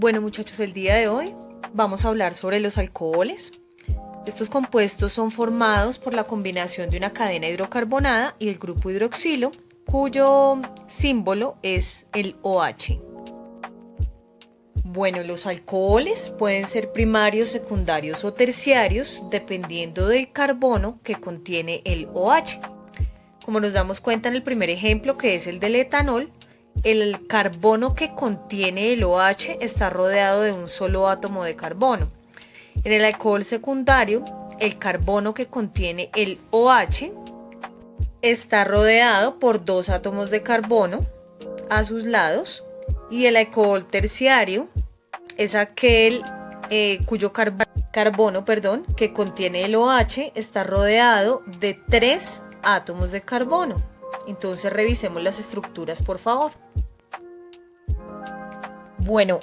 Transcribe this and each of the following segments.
Bueno muchachos, el día de hoy vamos a hablar sobre los alcoholes. Estos compuestos son formados por la combinación de una cadena hidrocarbonada y el grupo hidroxilo, cuyo símbolo es el OH. Bueno, los alcoholes pueden ser primarios, secundarios o terciarios dependiendo del carbono que contiene el OH. Como nos damos cuenta en el primer ejemplo, que es el del etanol, el carbono que contiene el OH está rodeado de un solo átomo de carbono. En el alcohol secundario, el carbono que contiene el OH está rodeado por dos átomos de carbono a sus lados, y el alcohol terciario es aquel cuyo carbono que contiene el OH está rodeado de tres átomos de carbono. Entonces revisemos las estructuras, por favor. Bueno,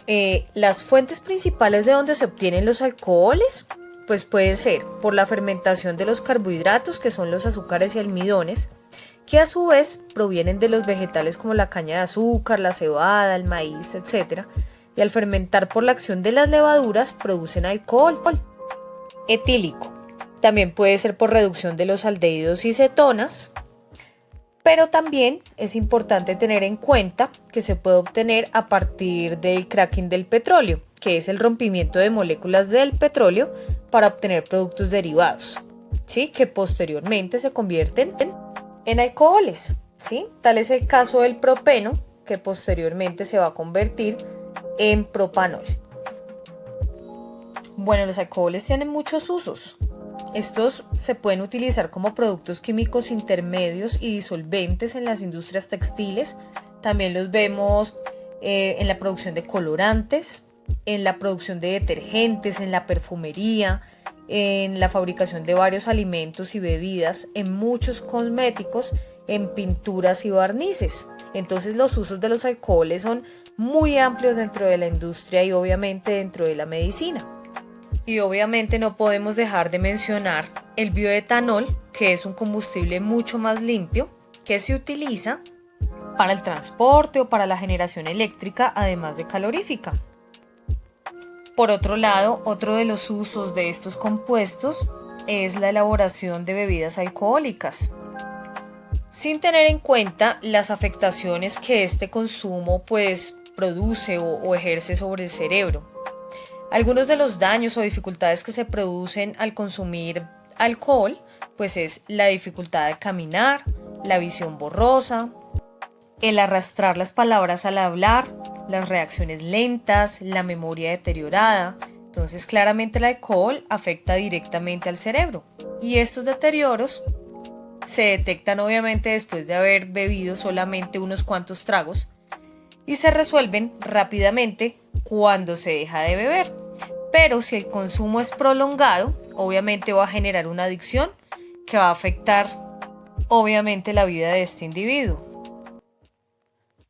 las fuentes principales de donde se obtienen los alcoholes, pues pueden ser por la fermentación de los carbohidratos, que son los azúcares y almidones, que a su vez provienen de los vegetales como la caña de azúcar, la cebada, el maíz, etc. Y al fermentar por la acción de las levaduras producen alcohol etílico. También puede ser por reducción de los aldehídos y cetonas, pero también es importante tener en cuenta que se puede obtener a partir del cracking del petróleo, que es el rompimiento de moléculas del petróleo para obtener productos derivados, ¿sí? Que posteriormente se convierten en alcoholes, ¿sí? Tal es el caso del propeno, que posteriormente se va a convertir en propanol. Bueno, los alcoholes tienen muchos usos. Estos se pueden utilizar como productos químicos intermedios y disolventes en las industrias textiles. También los vemos en la producción de colorantes, en la producción de detergentes, en la perfumería, en la fabricación de varios alimentos y bebidas, en muchos cosméticos, en pinturas y barnices. Entonces los usos de los alcoholes son muy amplios dentro de la industria y obviamente dentro de la medicina. Y obviamente no podemos dejar de mencionar el bioetanol, que es un combustible mucho más limpio que se utiliza para el transporte o para la generación eléctrica, además de calorífica. Por otro lado, otro de los usos de estos compuestos es la elaboración de bebidas alcohólicas, sin tener en cuenta las afectaciones que este consumo produce o ejerce sobre el cerebro. Algunos de los daños o dificultades que se producen al consumir alcohol, pues es la dificultad de caminar, la visión borrosa, el arrastrar las palabras al hablar, las reacciones lentas, la memoria deteriorada. Entonces, claramente el alcohol afecta directamente al cerebro. Y estos deterioros se detectan obviamente después de haber bebido solamente unos cuantos tragos y se resuelven rápidamente cuando se deja de beber. Pero si el consumo es prolongado, obviamente va a generar una adicción que va a afectar obviamente la vida de este individuo.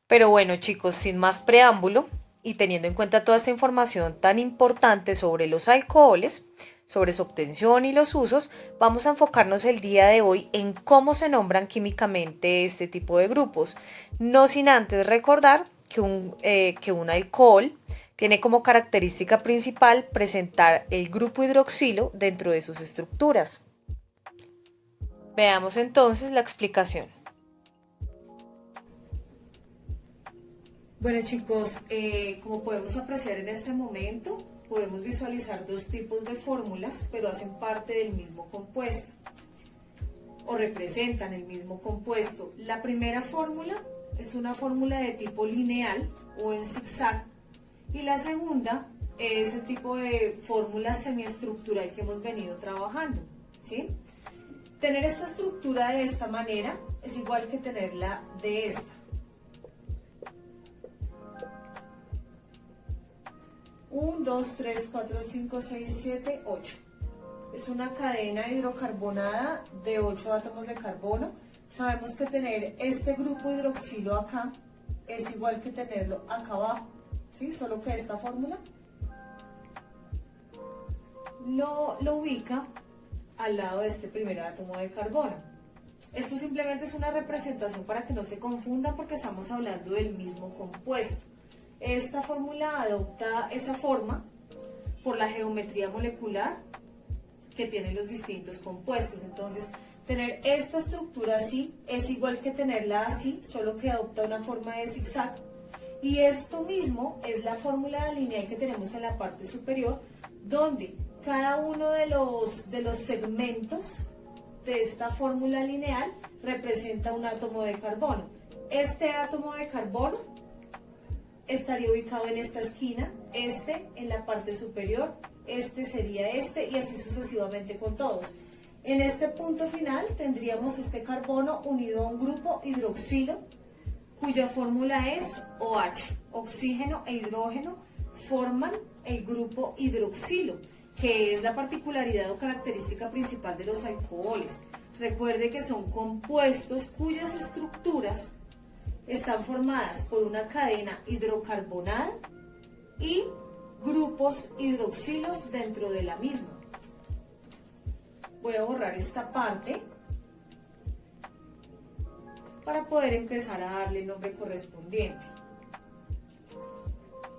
Pero bueno, chicos, sin más preámbulo y teniendo en cuenta toda esta información tan importante sobre los alcoholes, sobre su obtención y los usos, vamos a enfocarnos el día de hoy en cómo se nombran químicamente este tipo de grupos, no sin antes recordar que un alcohol tiene como característica principal presentar el grupo hidroxilo dentro de sus estructuras. Veamos entonces la explicación. Bueno chicos, como podemos apreciar en este momento, podemos visualizar dos tipos de fórmulas, pero hacen parte del mismo compuesto o representan el mismo compuesto. La primera fórmula es una fórmula de tipo lineal o en zigzag, y la segunda es el tipo de fórmula semiestructural que hemos venido trabajando, ¿sí? Tener esta estructura de esta manera es igual que tenerla de esta. 1, 2, 3, 4, 5, 6, 7, 8. Es una cadena hidrocarbonada de 8 átomos de carbono. Sabemos que tener este grupo hidroxilo acá es igual que tenerlo acá abajo, ¿sí? Solo que esta fórmula lo ubica al lado de este primer átomo de carbono. Esto simplemente es una representación para que no se confundan porque estamos hablando del mismo compuesto. Esta fórmula adopta esa forma por la geometría molecular que tienen los distintos compuestos. Entonces, tener esta estructura así es igual que tenerla así, solo que adopta una forma de zigzag. Y esto mismo es la fórmula lineal que tenemos en la parte superior, donde cada uno de los segmentos de esta fórmula lineal representa un átomo de carbono. Este átomo de carbono estaría ubicado en esta esquina, este en la parte superior, este sería este y así sucesivamente con todos. En este punto final tendríamos este carbono unido a un grupo hidroxilo cuya fórmula es OH. Oxígeno e hidrógeno forman el grupo hidroxilo, que es la particularidad o característica principal de los alcoholes. Recuerde que son compuestos cuyas estructuras están formadas por una cadena hidrocarbonada y grupos hidroxilos dentro de la misma. Voy a borrar esta parte para poder empezar a darle el nombre correspondiente.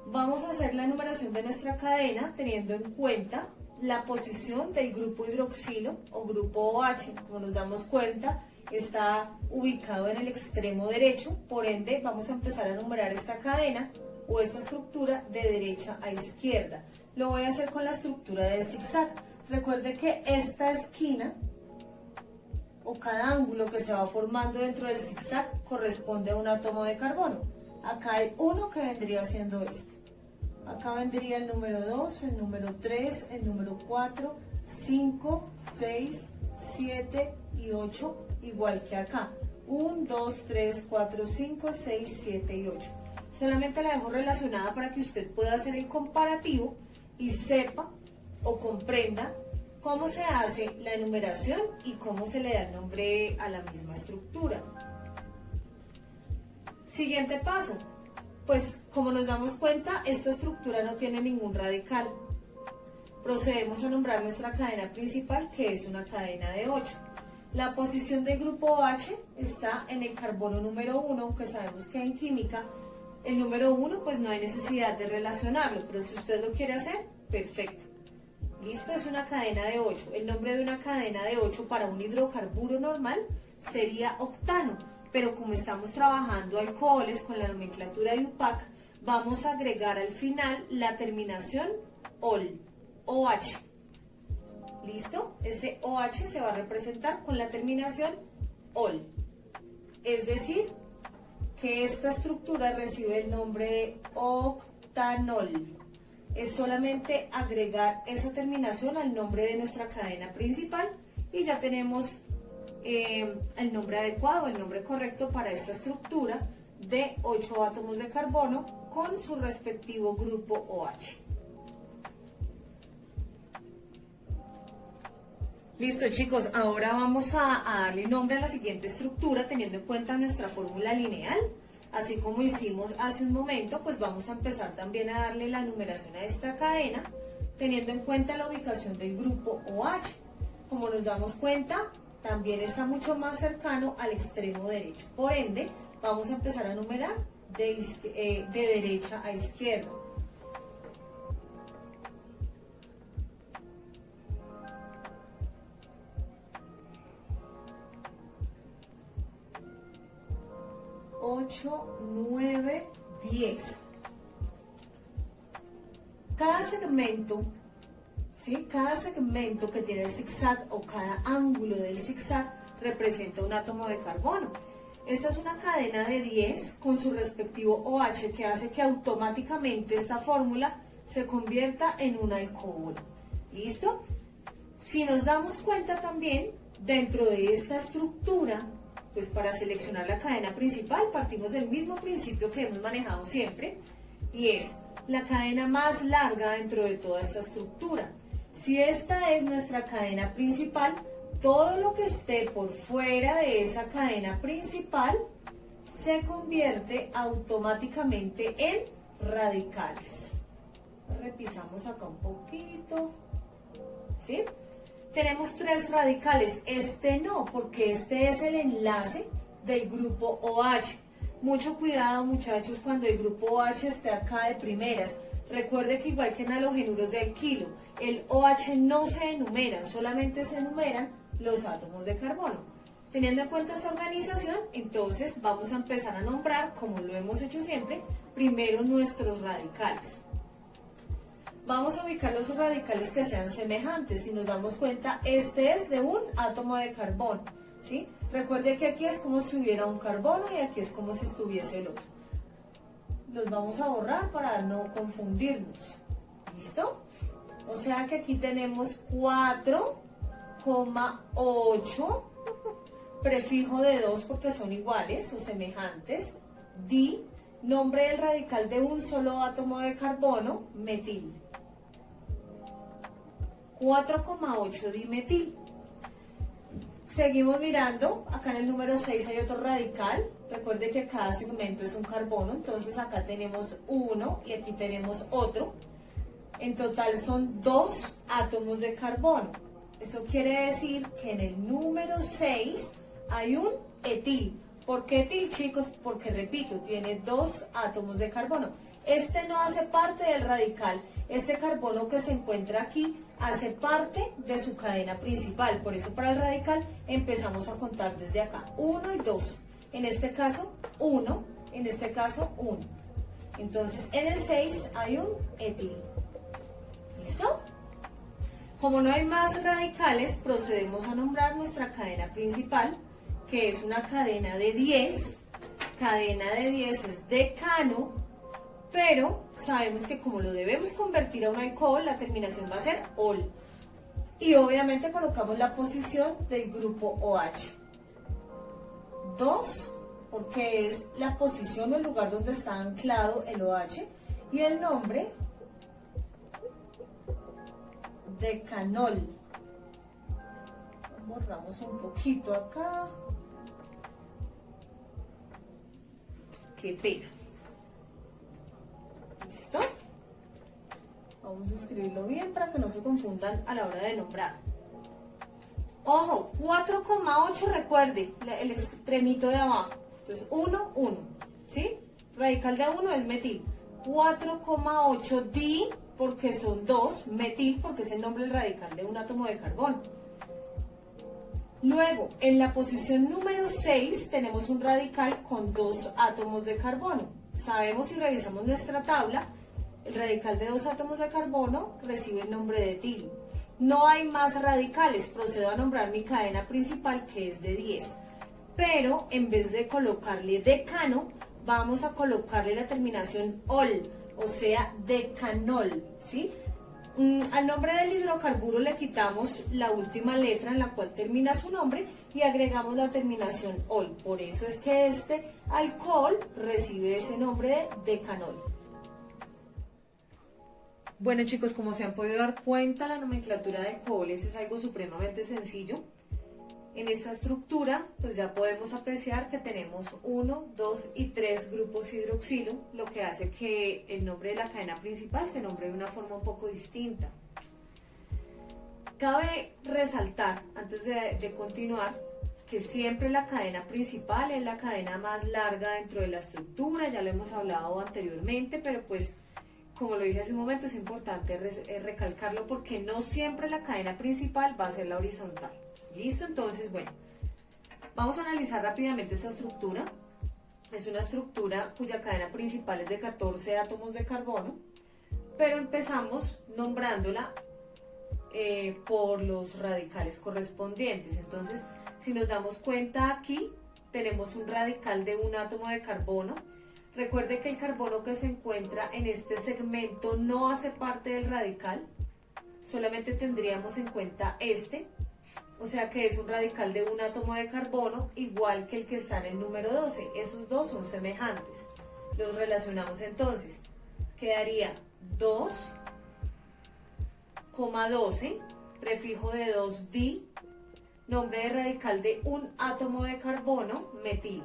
Vamos a hacer la enumeración de nuestra cadena teniendo en cuenta la posición del grupo hidroxilo o grupo OH. Como nos damos cuenta, está ubicado en el extremo derecho, por ende vamos a empezar a enumerar esta cadena o esta estructura de derecha a izquierda. Lo voy a hacer con la estructura de zigzag. Recuerde que esta esquina o cada ángulo que se va formando dentro del zigzag corresponde a un átomo de carbono. Acá hay uno que vendría siendo este. Acá vendría el número 2, el número 3, el número 4, 5, 6, 7 y 8, igual que acá. 1, 2, 3, 4, 5, 6, 7 y 8. Solamente la dejo relacionada para que usted pueda hacer el comparativo y sepa o comprenda cómo se hace la enumeración y cómo se le da el nombre a la misma estructura. Siguiente paso. Pues como nos damos cuenta, esta estructura no tiene ningún radical. Procedemos a nombrar nuestra cadena principal, que es una cadena de 8. La posición del grupo OH está en el carbono número 1, aunque sabemos que en química el número 1 pues no hay necesidad de relacionarlo, pero si usted lo quiere hacer, perfecto. Listo, es una cadena de 8. El nombre de una cadena de 8 para un hidrocarburo normal sería octano. Pero como estamos trabajando alcoholes con la nomenclatura de UPAC, vamos a agregar al final la terminación OL, OH. ¿Listo? Ese OH se va a representar con la terminación OL. Es decir, que esta estructura recibe el nombre de octanol. Es solamente agregar esa terminación al nombre de nuestra cadena principal y ya tenemos el nombre adecuado, el nombre correcto para esta estructura de 8 átomos de carbono con su respectivo grupo OH. Listo, chicos, ahora vamos a darle nombre a la siguiente estructura teniendo en cuenta nuestra fórmula lineal. Así como hicimos hace un momento, pues vamos a empezar también a darle la numeración a esta cadena teniendo en cuenta la ubicación del grupo OH. Como nos damos cuenta, también está mucho más cercano al extremo derecho. Por ende, vamos a empezar a numerar de derecha a izquierda. Ocho, 9, 10. Cada segmento, ¿sí? Cada segmento que tiene el zigzag o cada ángulo del zigzag representa un átomo de carbono. Esta es una cadena de 10 con su respectivo OH que hace que automáticamente esta fórmula se convierta en un alcohol. ¿Listo? Si nos damos cuenta también, dentro de esta estructura, pues para seleccionar la cadena principal partimos del mismo principio que hemos manejado siempre y es la cadena más larga dentro de toda esta estructura. Si esta es nuestra cadena principal, todo lo que esté por fuera de esa cadena principal se convierte automáticamente en radicales. Repisamos acá un poquito, ¿sí? Tenemos 3 radicales, este no, porque este es el enlace del grupo OH. Mucho cuidado, muchachos, cuando el grupo OH esté acá de primeras. Recuerde que igual que en halogenuros de alquilo, el OH no se enumeran, solamente se enumeran los átomos de carbono. Teniendo en cuenta esta organización, entonces vamos a empezar a nombrar, como lo hemos hecho siempre, primero nuestros radicales. Vamos a ubicar los radicales que sean semejantes. Si nos damos cuenta, este es de un átomo de carbono, ¿sí? Recuerde que aquí es como si hubiera un carbono y aquí es como si estuviese el otro. Los vamos a borrar para no confundirnos. ¿Listo? O sea que aquí tenemos 4,8, prefijo de 2 porque son iguales o semejantes, di, nombre del radical de un solo átomo de carbono, metil. 4,8 dimetil. Seguimos mirando, acá en el número 6 hay otro radical. Recuerde que cada segmento es un carbono, entonces acá tenemos uno y aquí tenemos otro. En total son 2 átomos de carbono. Eso quiere decir que en el número 6 hay un etil. ¿Por qué etil, chicos? Porque, repito, tiene 2 átomos de carbono. Este no hace parte del radical. Este carbono que se encuentra aquí hace parte de su cadena principal. Por eso para el radical empezamos a contar desde acá. 1 y 2. En este caso, 1. En este caso, 1. Entonces, en el 6 hay un etil. ¿Listo? Como no hay más radicales, procedemos a nombrar nuestra cadena principal, que es una cadena de 10. Cadena de 10 es decano, pero sabemos que como lo debemos convertir a un alcohol, la terminación va a ser ol. Y obviamente colocamos la posición del grupo OH. 2, porque es la posición o el lugar donde está anclado el OH, y el nombre, decanol. Borramos un poquito acá. Qué pena. ¿Listo? Vamos a escribirlo bien para que no se confundan a la hora de nombrar. Ojo, 4,8, recuerde, el extremito de abajo. Entonces, 1, 1. ¿Sí? Radical de 1 es metil. 4,8 di, porque son 2. Metil, porque es el nombre del radical de un átomo de carbono. Luego, en la posición número 6 tenemos un radical con 2 átomos de carbono. Sabemos, si revisamos nuestra tabla, el radical de 2 átomos de carbono recibe el nombre de etil. No hay más radicales, procedo a nombrar mi cadena principal, que es de 10. Pero en vez de colocarle decano, vamos a colocarle la terminación ol, o sea, decanol, ¿sí? Al nombre del hidrocarburo le quitamos la última letra en la cual termina su nombre y agregamos la terminación ol. Por eso es que este alcohol recibe ese nombre de decanol. Bueno, chicos, como se han podido dar cuenta, la nomenclatura de alcoholes es algo supremamente sencillo. En esta estructura, pues ya podemos apreciar que tenemos 1, 2 y 3 grupos hidroxilo, lo que hace que el nombre de la cadena principal se nombre de una forma un poco distinta. Cabe resaltar, antes de continuar, que siempre la cadena principal es la cadena más larga dentro de la estructura. Ya lo hemos hablado anteriormente, pero pues, como lo dije hace un momento, es importante recalcarlo porque no siempre la cadena principal va a ser la horizontal. ¿Listo? Entonces, bueno, vamos a analizar rápidamente esta estructura. Es una estructura cuya cadena principal es de 14 átomos de carbono, pero empezamos nombrándola por los radicales correspondientes. Entonces, si nos damos cuenta aquí, tenemos un radical de un átomo de carbono. Recuerde que el carbono que se encuentra en este segmento no hace parte del radical, solamente tendríamos en cuenta este. O sea que es un radical de un átomo de carbono, igual que el que está en el número 12. Esos dos son semejantes. Los relacionamos entonces. Quedaría 2,12, prefijo de 2 di, nombre de radical de un átomo de carbono, metil.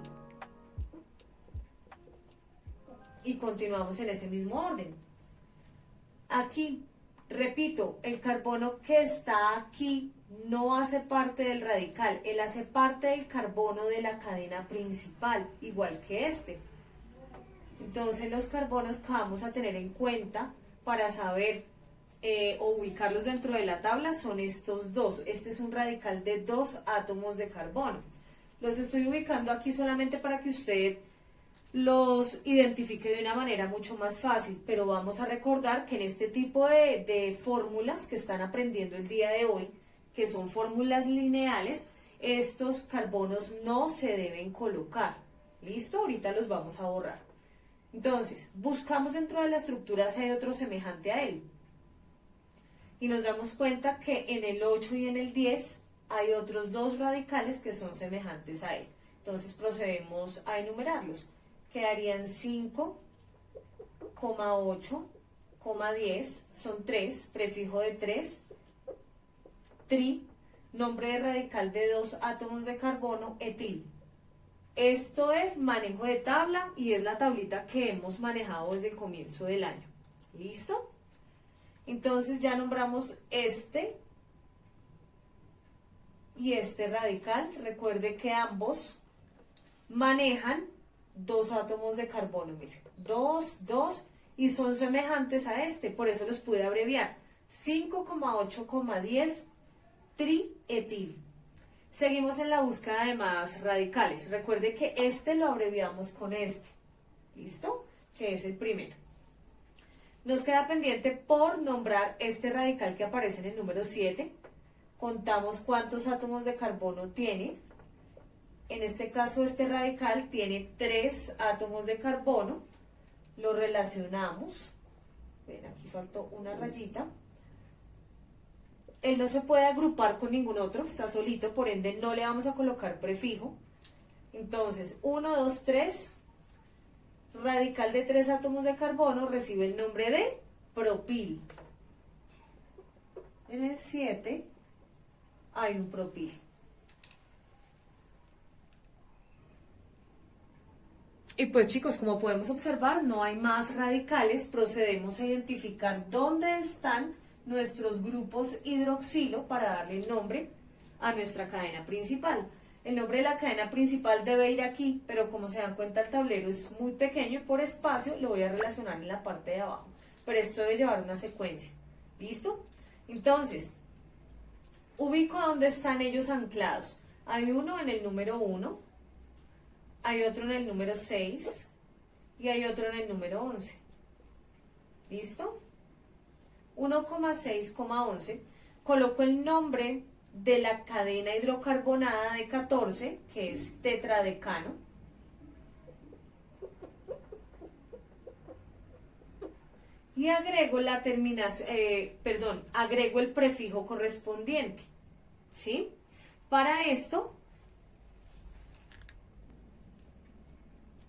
Y continuamos en ese mismo orden. Aquí Repito, el carbono que está aquí no hace parte del radical, él hace parte del carbono de la cadena principal, igual que este. Entonces los carbonos que vamos a tener en cuenta para saber o ubicarlos dentro de la tabla son estos dos. Este es un radical de 2 átomos de carbono. Los estoy ubicando aquí solamente para que usted los identifique de una manera mucho más fácil, pero vamos a recordar que en este tipo de fórmulas que están aprendiendo el día de hoy, que son fórmulas lineales, estos carbonos no se deben colocar. ¿Listo? Ahorita los vamos a borrar. Entonces, buscamos dentro de la estructura si hay otro semejante a él. Y nos damos cuenta que en el 8 y en el 10 hay otros dos radicales que son semejantes a él. Entonces procedemos a enumerarlos. Quedarían 5,8, 10, son 3, prefijo de 3, tri, nombre de radical de 2 átomos de carbono, etil. Esto es manejo de tabla y es la tablita que hemos manejado desde el comienzo del año. ¿Listo? Entonces ya nombramos este y este radical. Recuerde que ambos manejan 2 átomos de carbono, miren, 2, 2, y son semejantes a este, por eso los pude abreviar, 5,8,10 trietil. Seguimos en la búsqueda de más radicales. Recuerde que este lo abreviamos con este, ¿listo? Que es el primero. Nos queda pendiente por nombrar este radical que aparece en el número 7. Contamos cuántos átomos de carbono tiene. En este caso, este radical tiene 3 átomos de carbono. Lo relacionamos. Ven, aquí faltó una rayita. Él no se puede agrupar con ningún otro, está solito, por ende no le vamos a colocar prefijo. Entonces, 1, 2, 3, radical de 3 átomos de carbono recibe el nombre de propil. En el 7 hay un propil. Y pues chicos, como podemos observar, no hay más radicales. Procedemos a identificar dónde están nuestros grupos hidroxilo para darle el nombre a nuestra cadena principal. El nombre de la cadena principal debe ir aquí, pero como se dan cuenta el tablero es muy pequeño y por espacio lo voy a relacionar en la parte de abajo. Pero esto debe llevar una secuencia. ¿Listo? Entonces, ubico dónde están ellos anclados. Hay uno en el número 1, hay otro en el número 6 y hay otro en el número 11. ¿Listo? 1,6,11, coloco el nombre de la cadena hidrocarbonada de 14, que es tetradecano. Y agrego la terminación, agrego el prefijo correspondiente. ¿Sí? Para esto,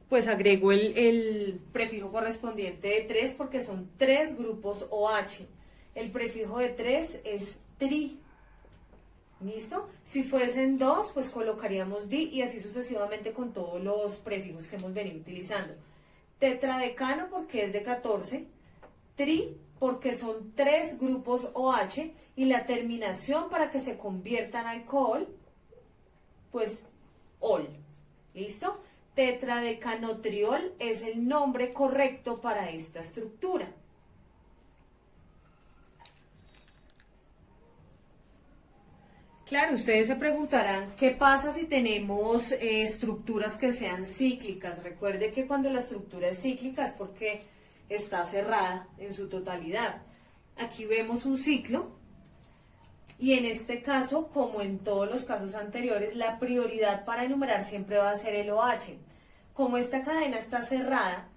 pues agrego el prefijo correspondiente de 3 porque son 3 grupos OH. El prefijo de 3 es tri. ¿Listo? Si fuesen 2, pues colocaríamos di y así sucesivamente con todos los prefijos que hemos venido utilizando. Tetradecano porque es de 14, tri porque son 3 grupos OH y la terminación para que se convierta en alcohol, pues ol. ¿Listo? Tetradecanotriol es el nombre correcto para esta estructura. Claro, ustedes se preguntarán, ¿qué pasa si tenemos estructuras que sean cíclicas? Recuerde que cuando la estructura es cíclica es porque está cerrada en su totalidad. Aquí vemos un ciclo y en este caso, como en todos los casos anteriores, la prioridad para enumerar siempre va a ser el OH. Como esta cadena está cerrada,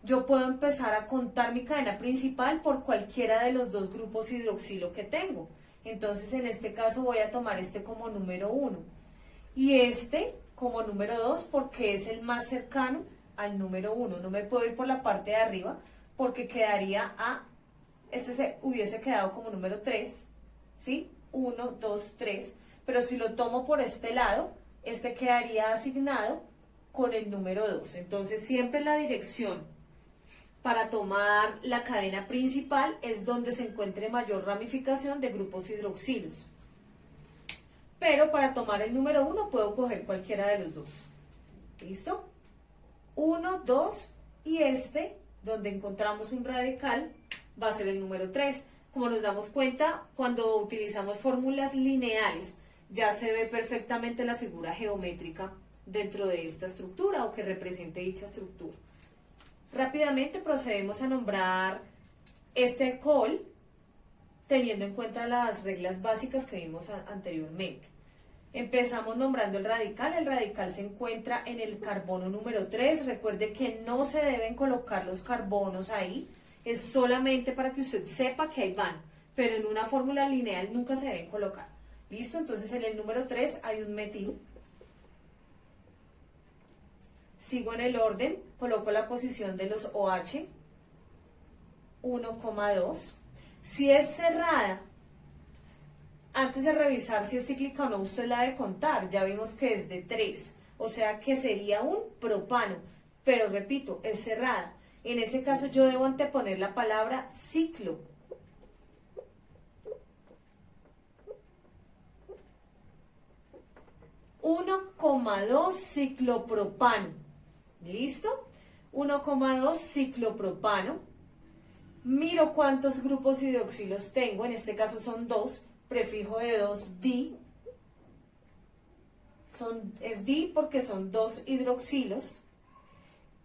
yo puedo empezar a contar mi cadena principal por cualquiera de los 2 grupos hidroxilo que tengo. Entonces, en este caso voy a tomar este como número 1 y este como número 2 porque es el más cercano al número 1. No me puedo ir por la parte de arriba porque quedaría este se hubiese quedado como número 3, ¿sí? 1, 2, 3, pero si lo tomo por este lado, este quedaría asignado con el número 2. Entonces, siempre la dirección para tomar la cadena principal es donde se encuentre mayor ramificación de grupos hidroxilos. Pero para tomar el número 1 puedo coger cualquiera de los dos. ¿Listo? 1, 2 y este, donde encontramos un radical, va a ser el número 3. Como nos damos cuenta, cuando utilizamos fórmulas lineales, ya se ve perfectamente la figura geométrica dentro de esta estructura o que represente dicha estructura. Rápidamente procedemos a nombrar este alcohol teniendo en cuenta las reglas básicas que vimos anteriormente. Empezamos nombrando el radical se encuentra en el carbono número 3, recuerde que no se deben colocar los carbonos ahí, es solamente para que usted sepa que ahí van, pero en una fórmula lineal nunca se deben colocar. ¿Listo? Entonces en el número 3 hay un metil. Sigo en el orden, coloco la posición de los OH, 1,2. Si es cerrada, antes de revisar si es cíclica o no, usted la debe contar. Ya vimos que es de 3, o sea que sería un propano. Pero repito, es cerrada. En ese caso yo debo anteponer la palabra ciclo. (1,2 ciclopropano. ¿Listo? 1,2 ciclopropano. Miro cuántos grupos hidroxilos tengo, en este caso son 2, prefijo de 2-di. Es di porque son 2 hidroxilos.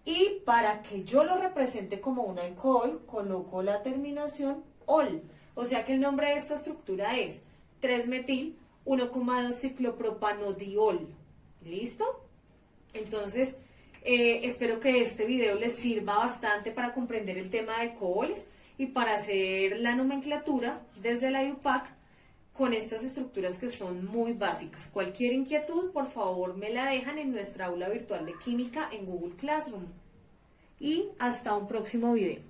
Y para que yo lo represente como un alcohol, coloco la terminación ol. O sea que el nombre de esta estructura es 3-metil 1,2 ciclopropanodiol. ¿Listo? Entonces, espero que este video les sirva bastante para comprender el tema de alcoholes y para hacer la nomenclatura desde la IUPAC con estas estructuras que son muy básicas. Cualquier inquietud, por favor, me la dejan en nuestra aula virtual de química en Google Classroom. Y hasta un próximo video.